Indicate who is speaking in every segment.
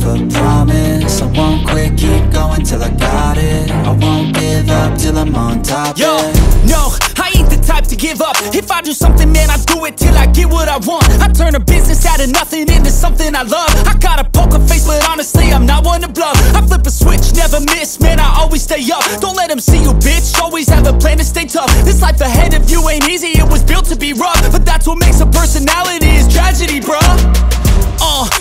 Speaker 1: a promise. I won't quit, keep going till I got it. I won't give up till I'm on top.
Speaker 2: Yo, no, I ain't the type to give up. If I do something, man, I do it till I get what I want. I turn a business out of nothing into something I love. I got a poker face, but honestly, I'm not one to bluff. I flip a switch, never miss, man, I always stay up. Don't let them see you, bitch, always have a plan to stay tough. This life ahead of you ain't easy, it was built to be rough. But that's what makes a personality, is tragedy, bruh.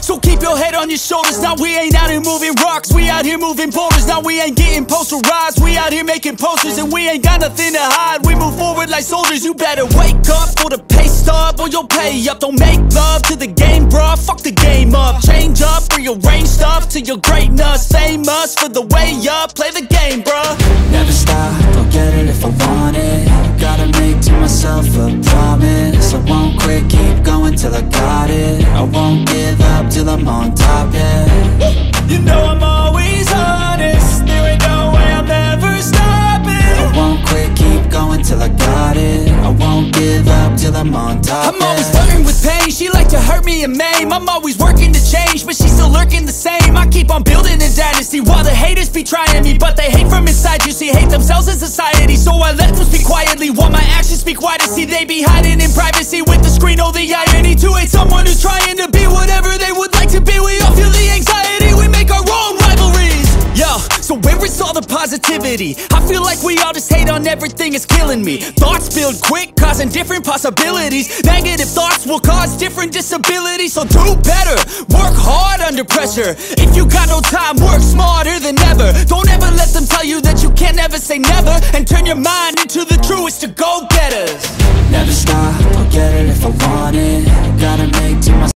Speaker 2: So keep your head on your shoulders. Now we ain't out here moving rocks, we out here moving boulders. Now we ain't getting posterized, we out here making posters. And we ain't got nothing to hide, we move forward like soldiers. You better wake up for the pay stub, or you'll pay up. Don't make love to the game, bruh, fuck the game up. Change up, rearrange stuff to your greatness. Famous for the way up, play the game, bruh.
Speaker 1: Never stop, I'll get it if I want it. Gotta make to myself a promise. I won't quit, keep going till I got it. I won't give up till I'm on top, yeah.
Speaker 2: You know I'm always honest, there ain't no way I'm ever stopping.
Speaker 1: I won't quit, keep going till I got it. I won't give up till I'm on top,
Speaker 2: I'm always flirting with pain, she like to hurt me and maim. I'm always working to change, but she's still lurking the same. I keep on building a dynasty while the haters be trying me. But they hate from inside, you see, hate themselves in society. So I let them speak quietly while my actions speak wider. See, they be hiding in privacy with the screen. Oh, the irony to hate someone who's trying to be whatever they would like to be. We all feel the anxiety, we make our own rivalries. Yo, so where is all the positivity? I feel like we all just hate on everything, it's killing me. Thoughts build quick, causing different possibilities. Negative thoughts will cause different disabilities. So do better, work hard under pressure. If you got no time, work smarter than ever. Don't ever let them tell you that you can't never say never. And turn your mind into the truest to go-getters.
Speaker 1: Never stop, I'll get it if I want it. Gotta make to myself